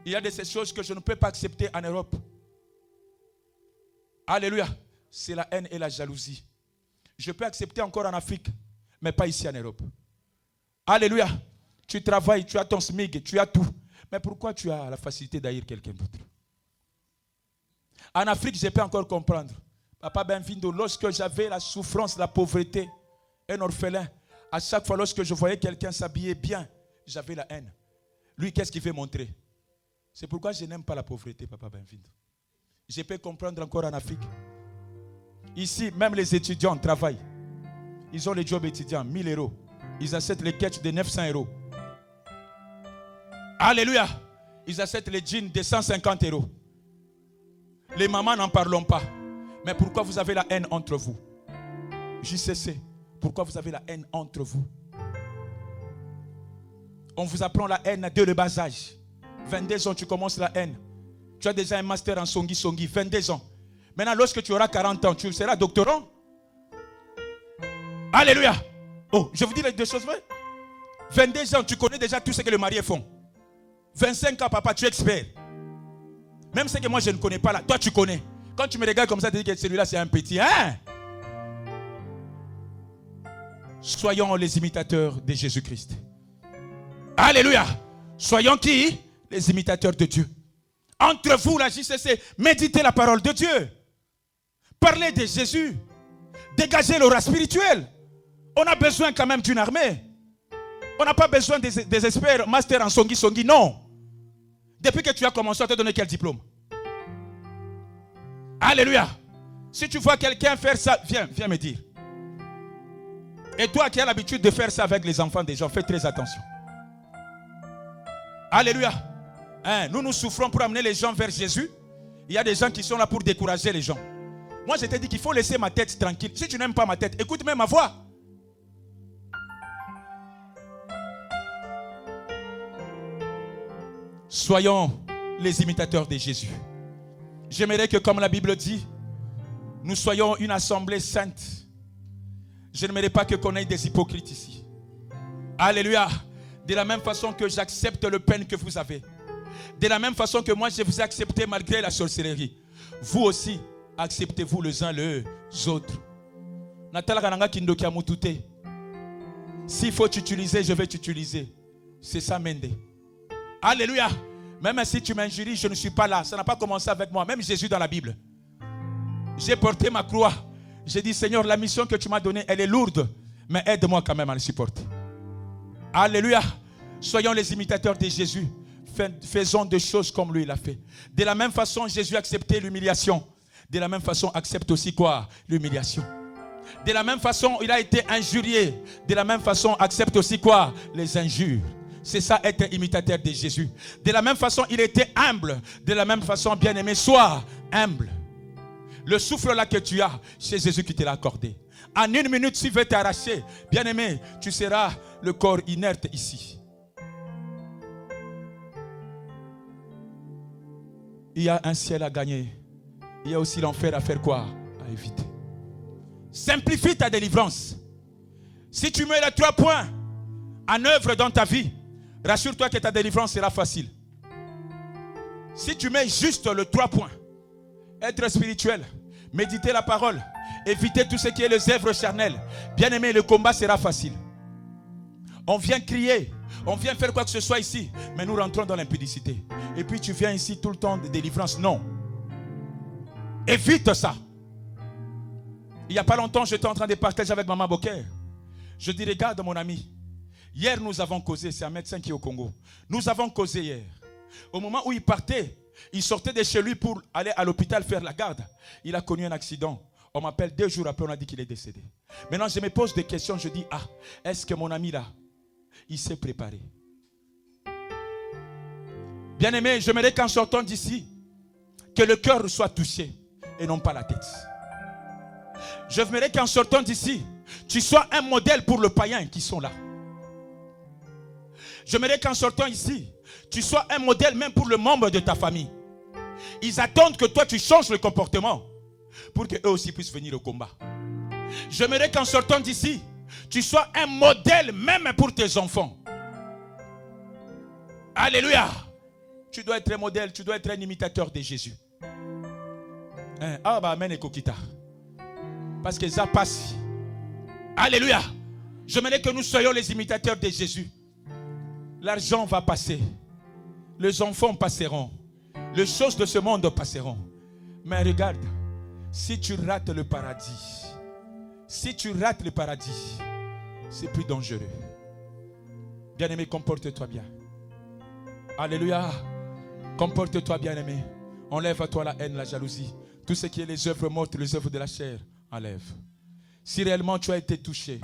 Il y a de ces choses que je ne peux pas accepter en Europe. Alléluia. C'est la haine et la jalousie. Je peux accepter encore en Afrique, mais pas ici en Europe. Alléluia. Tu travailles, tu as ton SMIG, tu as tout. Mais pourquoi tu as la facilité d'haïr quelqu'un d'autre? En Afrique, je peux encore comprendre. Papa Benvindo, lorsque j'avais la souffrance, la pauvreté, un orphelin, à chaque fois lorsque je voyais quelqu'un s'habiller bien, j'avais la haine. Lui, qu'est-ce qu'il veut montrer? C'est pourquoi je n'aime pas la pauvreté, Papa Benvindo. Je peux comprendre encore en Afrique. Ici, même les étudiants travaillent. Ils ont les jobs étudiants, 1000 euros. Ils achètent les ketchs de 900 euros. Alléluia. Ils achètent les jeans de 150 euros. Les mamans n'en parlons pas. Mais pourquoi vous avez la haine entre vous? JCC, pourquoi vous avez la haine entre vous? On vous apprend la haine dès le bas âge. 22 ans, tu commences la haine. Tu as déjà un master en songi, 22 ans. Maintenant, lorsque tu auras 40 ans, tu seras doctorant. Alléluia. Oh, je vous dis les deux choses vraies. 22 ans, tu connais déjà tout ce que les mariés font. 25 ans, papa, tu es expert. Même ce que moi, je ne connais pas là, toi, tu connais. Quand tu me regardes comme ça, tu dis que celui-là c'est un petit. Hein? Soyons les imitateurs de Jésus-Christ. Alléluia. Soyons qui? Les imitateurs de Dieu. Entre vous, la JCC, méditez la parole de Dieu. Parlez de Jésus. Dégagez l'aura spirituel. On a besoin quand même d'une armée. On n'a pas besoin des experts, master en songi, non. Depuis que tu as commencé, à te donner quel diplôme? Alléluia. Si tu vois quelqu'un faire ça, viens me dire. Et toi qui as l'habitude de faire ça avec les enfants des gens, fais très attention. Alléluia. Hein, nous souffrons pour amener les gens vers Jésus. Il y a des gens qui sont là pour décourager les gens. Moi, je t'ai dit qu'il faut laisser ma tête tranquille. Si tu n'aimes pas ma tête, écoute même ma voix. Soyons les imitateurs de Jésus. J'aimerais que, comme la Bible dit, nous soyons une assemblée sainte. Je n'aimerais pas qu'on ait des hypocrites ici. Alléluia. De la même façon que j'accepte le peine que vous avez. De la même façon que moi je vous ai accepté malgré la sorcellerie. Vous aussi, acceptez-vous les uns les autres. S'il faut t'utiliser, je vais t'utiliser. C'est ça, Mende. Alléluia. Même si tu m'injuries, je ne suis pas là. Ça n'a pas commencé avec moi. Même Jésus dans la Bible. J'ai porté ma croix. J'ai dit, Seigneur, la mission que tu m'as donnée, elle est lourde. Mais aide-moi quand même à la supporter. Alléluia. Soyons les imitateurs de Jésus. Faisons des choses comme lui l'a fait. De la même façon, Jésus a accepté l'humiliation. De la même façon, accepte aussi quoi? L'humiliation. De la même façon, il a été injurié. De la même façon, accepte aussi quoi? Les injures. C'est ça, être imitateur de Jésus. De la même façon, il était humble. De la même façon, bien-aimé, sois humble. Le souffle là que tu as, c'est Jésus qui te l'a accordé. En une minute, s'il veut t'arracher, bien-aimé, tu seras le corps inerte ici. Il y a un ciel à gagner. Il y a aussi l'enfer à faire quoi? À éviter. Simplifie ta délivrance. Si tu mets les 3 points en œuvre dans ta vie, rassure-toi que ta délivrance sera facile. Si tu mets juste le 3 points, être spirituel, méditer la parole, éviter tout ce qui est les œuvres charnelles, bien aimé, le combat sera facile. On vient crier, on vient faire quoi que ce soit ici, mais nous rentrons dans l'impudicité. Et puis tu viens ici tout le temps de délivrance. Non. Évite ça. Il n'y a pas longtemps, j'étais en train de partager avec Maman Boker. Je dis, regarde mon ami, hier nous avons causé, c'est un médecin qui est au Congo. Nous avons causé hier. Au moment où il partait, il sortait de chez lui pour aller à l'hôpital faire la garde. Il a connu un accident. On m'appelle 2 jours après, on a dit qu'il est décédé. Maintenant, je me pose des questions. Je dis, est-ce que mon ami là, il s'est préparé? Bien-aimé, j'aimerais qu'en sortant d'ici, que le cœur soit touché et non pas la tête. J'aimerais qu'en sortant d'ici, tu sois un modèle pour le païen qui sont là. J'aimerais qu'en sortant ici, tu sois un modèle même pour le membre de ta famille. Ils attendent que toi tu changes le comportement pour qu'eux aussi puissent venir au combat. J'aimerais qu'en sortant d'ici, tu sois un modèle même pour tes enfants. Alléluia. Tu dois être un modèle, tu dois être un imitateur de Jésus. Amen et Kokita. Parce que ça passe. Alléluia. J'aimerais que nous soyons les imitateurs de Jésus. L'argent va passer. Les enfants passeront. Les choses de ce monde passeront. Mais regarde, si tu rates le paradis, c'est plus dangereux. Bien-aimé, comporte-toi bien. Alléluia. Comporte-toi bien, aimé. Enlève à toi la haine, la jalousie. Tout ce qui est les œuvres mortes, les œuvres de la chair, enlève. Si réellement tu as été touché,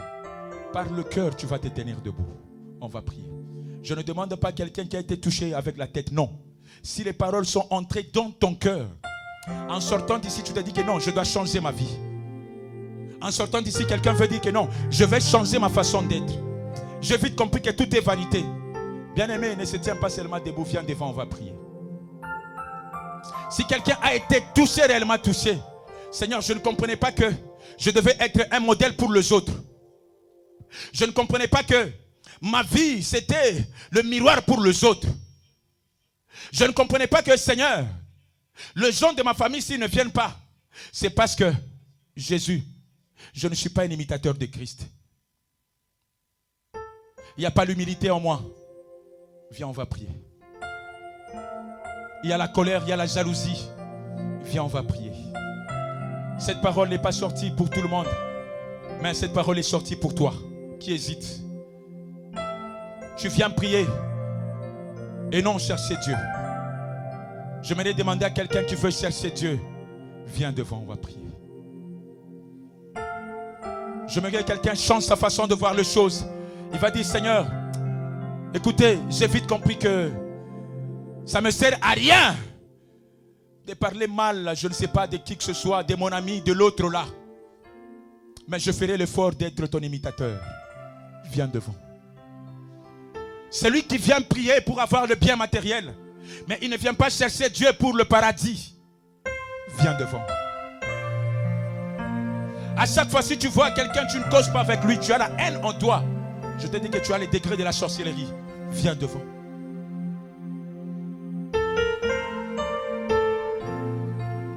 par le cœur, tu vas te tenir debout. On va prier. Je ne demande pas quelqu'un qui a été touché avec la tête, non. Si les paroles sont entrées dans ton cœur, en sortant d'ici, tu te dis que non, je dois changer ma vie. En sortant d'ici, quelqu'un veut dire que non, je vais changer ma façon d'être. J'ai vite compris que tout est vanité. Bien-aimé, ne se tiens pas seulement debout, viens devant, on va prier. Si quelqu'un a été touché, réellement touché, Seigneur, je ne comprenais pas que je devais être un modèle pour les autres. Je ne comprenais pas que ma vie, c'était le miroir pour les autres. Je ne comprenais pas que, Seigneur, les gens de ma famille, s'ils ne viennent pas, C'est parce que Jésus, je ne suis pas un imitateur de Christ. Il n'y a pas l'humilité en moi. Viens, on va prier. Il y a la colère, il y a la jalousie. Viens, on va prier. Cette parole n'est pas sortie pour tout le monde, mais cette parole est sortie pour toi qui hésite. Tu viens prier et non chercher Dieu. Je m'allais demander à quelqu'un qui veut chercher Dieu. Viens devant, on va prier. Je me dis que quelqu'un change sa façon de voir les choses. Il va dire, Seigneur, écoutez, j'ai vite compris que ça ne me sert à rien de parler mal, je ne sais pas, de qui que ce soit, de mon ami, de l'autre là. Mais je ferai l'effort d'être ton imitateur. Viens devant. Celui qui vient prier pour avoir le bien matériel, mais il ne vient pas chercher Dieu pour le paradis. Viens devant. À chaque fois, si tu vois quelqu'un, tu ne causes pas avec lui, tu as la haine en toi. Je te dis que tu as les degrés de la sorcellerie. Viens devant.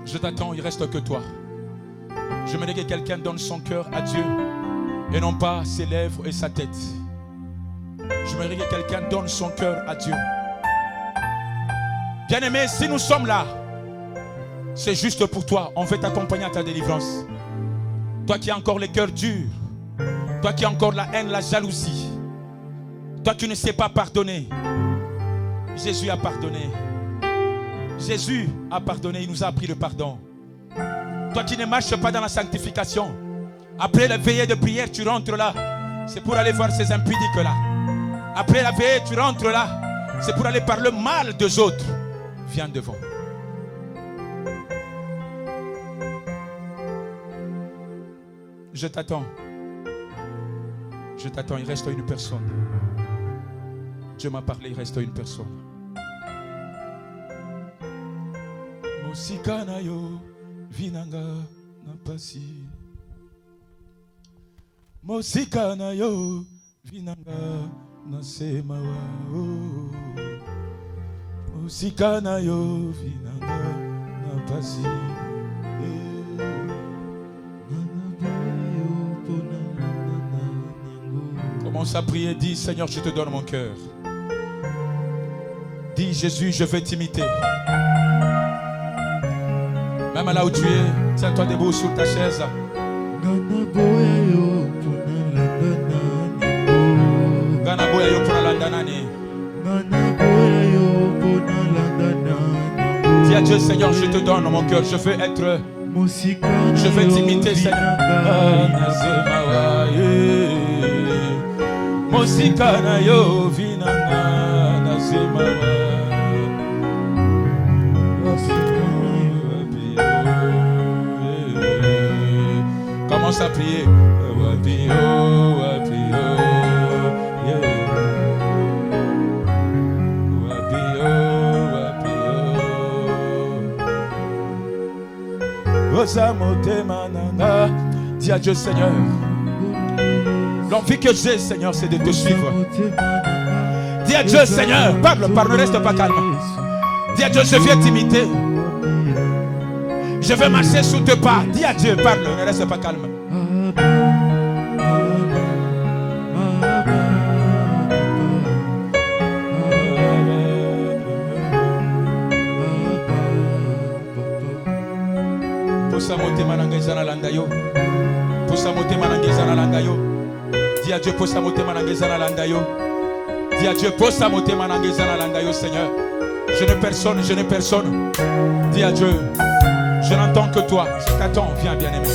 Je t'attends, il ne reste que toi. Je me dis que quelqu'un donne son cœur à Dieu et non pas ses lèvres et sa tête. Je me dis que quelqu'un donne son cœur à Dieu. Bien-aimé, si nous sommes là, c'est juste pour toi. On veut t'accompagner à ta délivrance. Toi qui as encore les cœurs durs, toi qui as encore la haine, la jalousie, toi qui ne sais pas pardonner, Jésus a pardonné. Jésus a pardonné, il nous a appris le pardon. Toi qui ne marches pas dans la sanctification, après la veillée de prière, tu rentres là. C'est pour aller voir ces impudiques là. Après la veillée, tu rentres là. C'est pour aller parler mal des autres. Viens devant. Je t'attends. Je t'attends, il reste une personne. Dieu m'a parlé, il reste une personne. Mosika na yo vinanga na pasi. Mosika na yo vinanga na semawa. Mosika na yo vinanga na pasi. Commence à prier, dis Seigneur, je te donne mon cœur. Dis Jésus, je veux t'imiter. Même là où tu es, tiens-toi debout sur ta chaise. Dis à Dieu, Seigneur, je te donne mon cœur. Je veux être. Je veux t'imiter, Seigneur. Mosikana yo vinanga na semawa. Commence à prier. Dis à Dieu, Seigneur. L'envie que j'ai, Seigneur, c'est de te suivre. Dis à Dieu, Seigneur, parle, ne reste pas calme. Dis à Dieu, je viens t'imiter. Je vais marcher sous tes pas. Dis à Dieu, parle, ne reste pas calme. Posa motema na ngai ezala landa yo. Posa motema na ngai ezala landa yo. Dis à Dieu, posa motema na ngai ezala landa yo. Dis à Dieu, posa motema na ngai ezala landa yo, Seigneur. Je n'ai personne, je n'ai personne. Dis à Dieu, je n'entends que toi. Je t'attends, viens bien-aimé.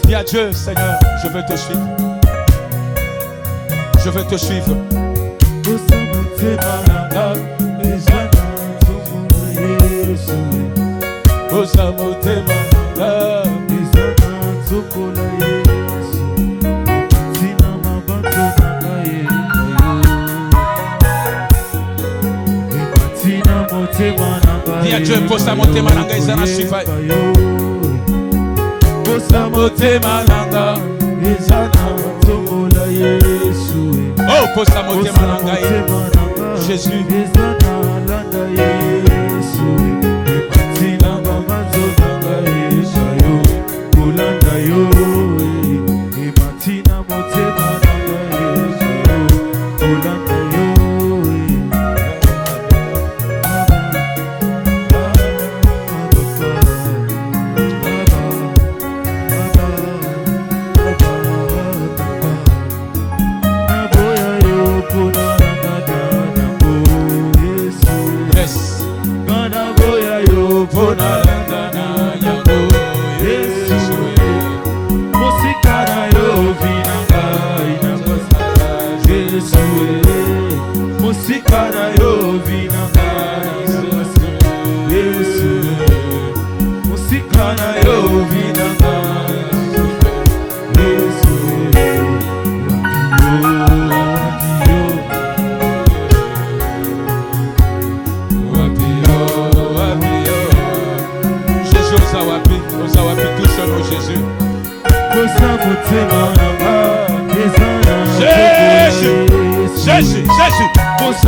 Dis à Dieu, Seigneur, je veux te suivre. Je veux te suivre. Dis à Dieu, posa motema na ngai ezala suiva. Posa motema na ngai ezala tombola Yesu. Oh, posa motema na ngai Jésus. Musikana yo vinanga Yesu Musikana yo vinanga Yesu Wapio Jésus Ozawapi, touche-nous Jésus. Jésus, Jésus, Jésus. Touche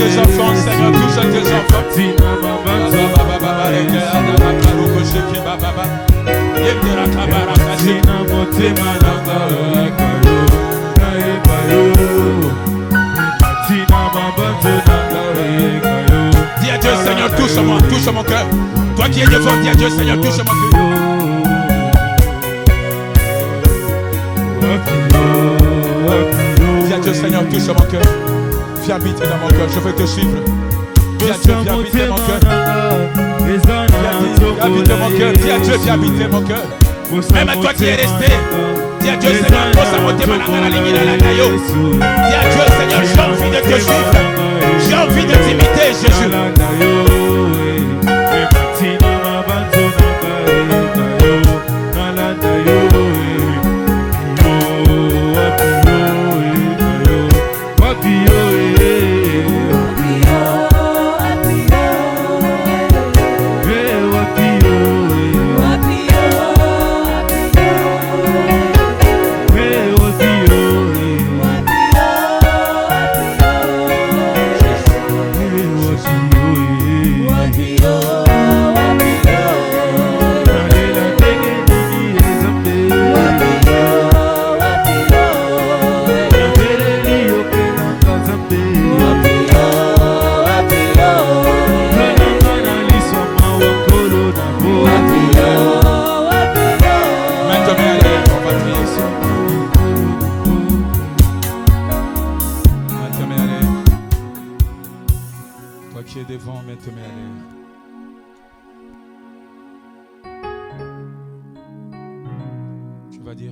tes enfants, Seigneur, touche tes enfants. Dis à Dieu, Seigneur, touche mon cœur. Toi qui es devant, dis à Dieu, Seigneur, touche mon cœur. Dis à Dieu, Seigneur, touche mon cœur. Viens habiter dans mon cœur, je veux te suivre. Viens Dieu, viens habiter mon cœur. Viens habiter mon cœur. Dis à Dieu, viens habiter mon cœur. Même à toi qui es resté. Dis à Dieu, Seigneur, dis à Dieu, Seigneur, j'ai envie de te suivre. J'ai envie de t'imiter, Jésus.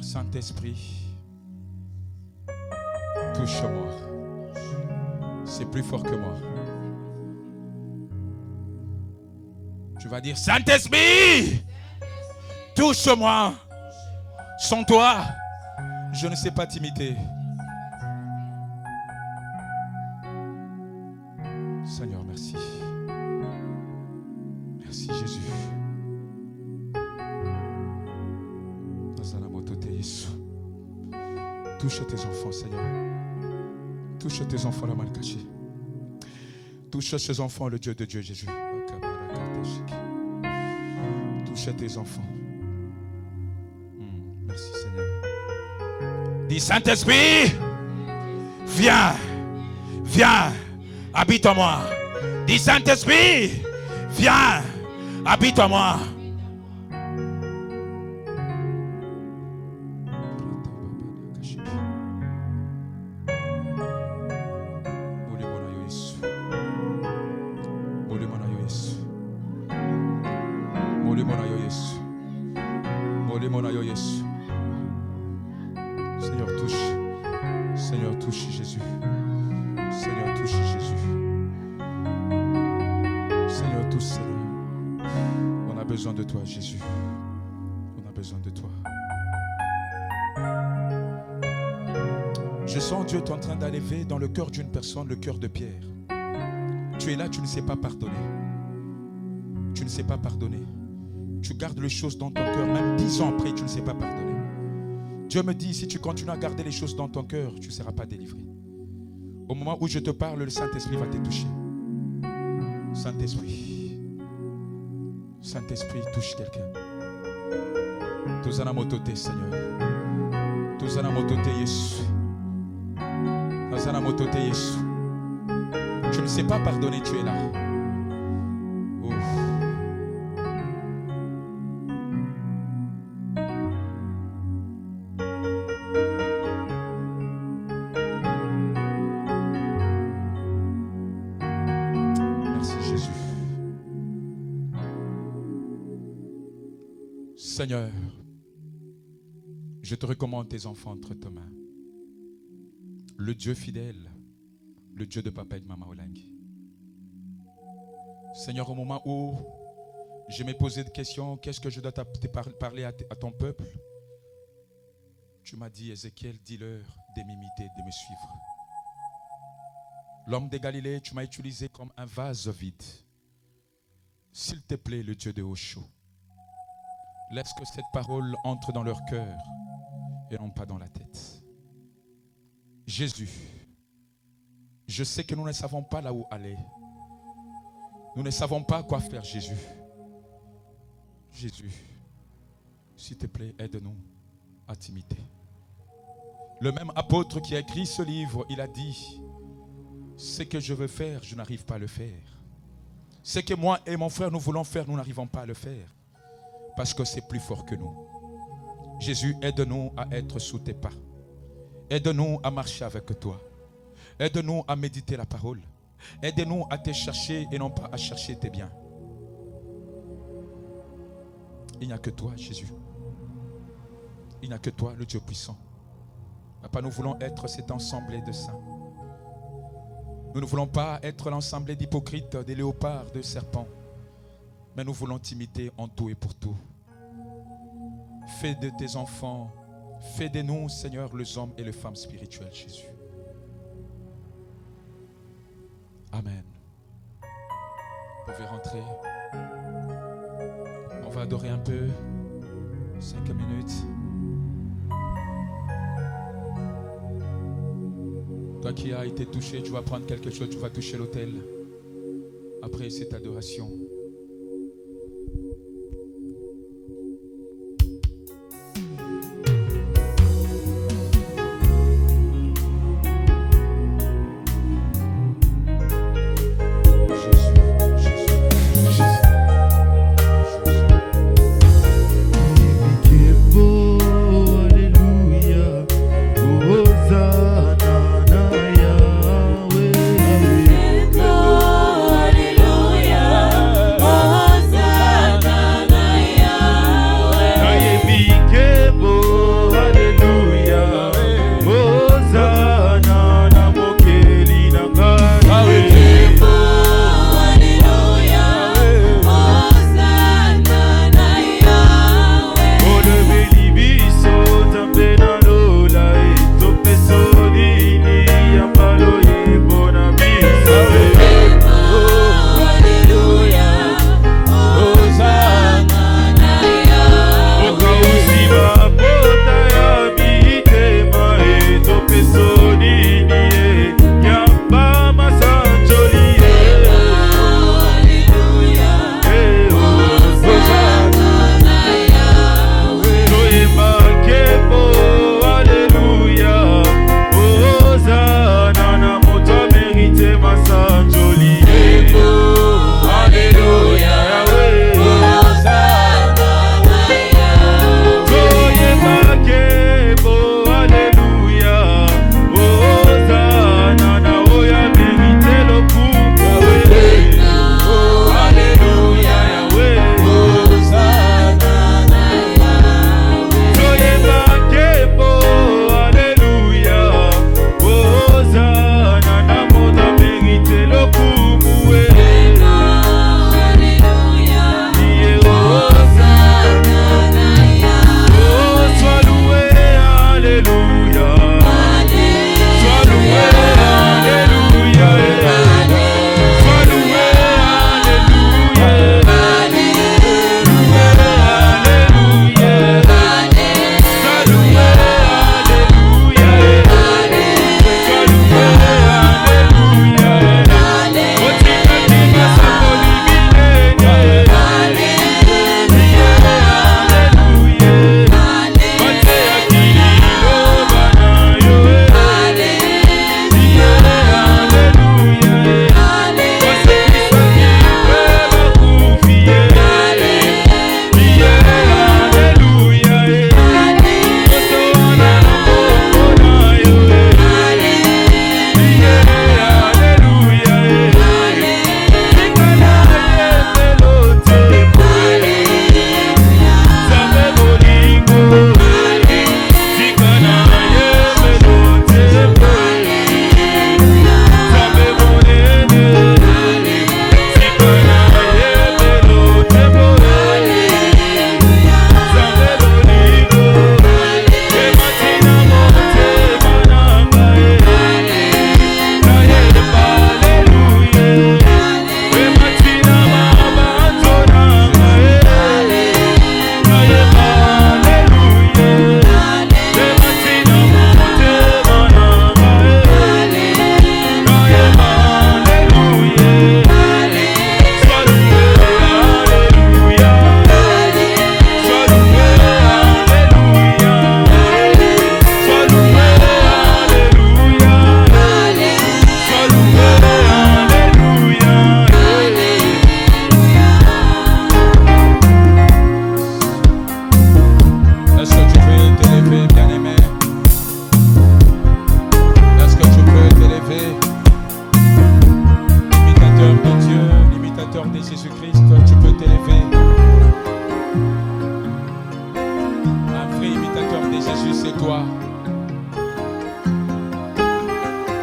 Saint-Esprit, touche-moi. C'est plus fort que moi. Tu vas dire, Saint-Esprit, touche-moi. Sans toi, je ne sais pas t'imiter. Seigneur, merci. Merci Jésus. Touche tes enfants, Seigneur. Touche tes enfants, le mal caché. Touche ces enfants, le Dieu de Dieu, Jésus. Touche tes enfants. Merci, Seigneur. Dis, Saint-Esprit, viens, viens, habite en moi. Dis, Saint-Esprit, viens, habite en moi. Seigneur, touche. Seigneur, touche Jésus. Seigneur, touche Jésus. Seigneur, touche Seigneur. On a besoin de toi, Jésus. On a besoin de toi. Je sens Dieu est en train d'élever dans le cœur d'une personne le cœur de Pierre. Tu es là, tu ne sais pas pardonner. Tu ne sais pas pardonner. Tu gardes les choses dans ton cœur, même 10 ans après, tu ne sais pas pardonner. Dieu me dit, si tu continues à garder les choses dans ton cœur, tu ne seras pas délivré. Au moment où je te parle, le Saint-Esprit va te toucher. Saint-Esprit. Saint-Esprit, touche quelqu'un. Tozana motote, Seigneur. Tozana motote, Yesu. Tozana motote, Yesu. Tu ne sais pas pardonner, tu es là. Seigneur, je te recommande tes enfants entre tes mains. le Dieu fidèle, le Dieu de Papa et de Maman Olangi. Seigneur, au moment où je m'ai posé des questions, qu'est-ce que je dois parler à ton peuple? Tu m'as dit, Ézéchiel, dis-leur de m'imiter, de me suivre. L'homme de Galilée, tu m'as utilisé comme un vase vide. S'il te plaît, le Dieu de Osho, laisse que cette parole entre dans leur cœur et non pas dans la tête. Jésus, je sais que nous ne savons pas là où aller. Nous ne savons pas quoi faire, Jésus. Jésus, s'il te plaît, aide-nous à t'imiter. Le même apôtre qui a écrit ce livre, il a dit, ce que je veux faire, je n'arrive pas à le faire. Ce que moi et mon frère nous voulons faire, nous n'arrivons pas à le faire. Parce que c'est plus fort que nous. Jésus, aide-nous à être sous tes pas. Aide-nous à marcher avec toi. Aide-nous à méditer la parole. Aide-nous à te chercher et non pas à chercher tes biens. Il n'y a que toi, Jésus. Il n'y a que toi, le Dieu puissant. Papa, nous voulons être cet ensemble de saints. Nous ne voulons pas être l'ensemble d'hypocrites, des léopards, de serpents. Mais nous voulons t'imiter en tout et pour tout. Fais de tes enfants, fais de nous, Seigneur, les hommes et les femmes spirituelles, Jésus. Amen. Vous pouvez rentrer. On va adorer un peu. 5 minutes. Toi qui as été touché, tu vas prendre quelque chose, tu vas toucher l'autel. Après cette adoration. Alléluia.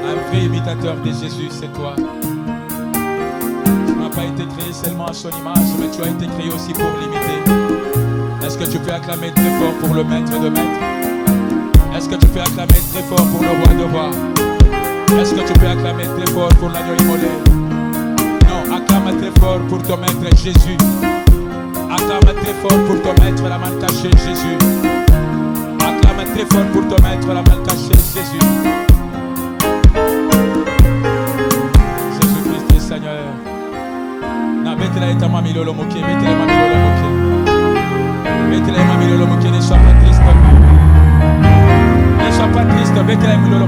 Un vrai imitateur de Jésus, c'est toi. Tu n'as pas été créé seulement à son image, mais tu as été créé aussi pour l'imiter. Est-ce que tu peux acclamer très fort pour le maître de maître? Est-ce que tu peux acclamer très fort pour le roi de roi? Est-ce que tu peux acclamer très fort pour l'agneau immolé? Non, acclame très fort pour ton maître Jésus. Acclame très fort pour ton maître la main cachée Jésus. Acclame très fort pour ton maître la main cachée Jésus. Jésus-Christ est Seigneur. Na betela eta mami lolo moke, betela mami lolo moke. Betela mami lolo moke, ne sois pas triste. Ne sois pas triste, betela mami lolo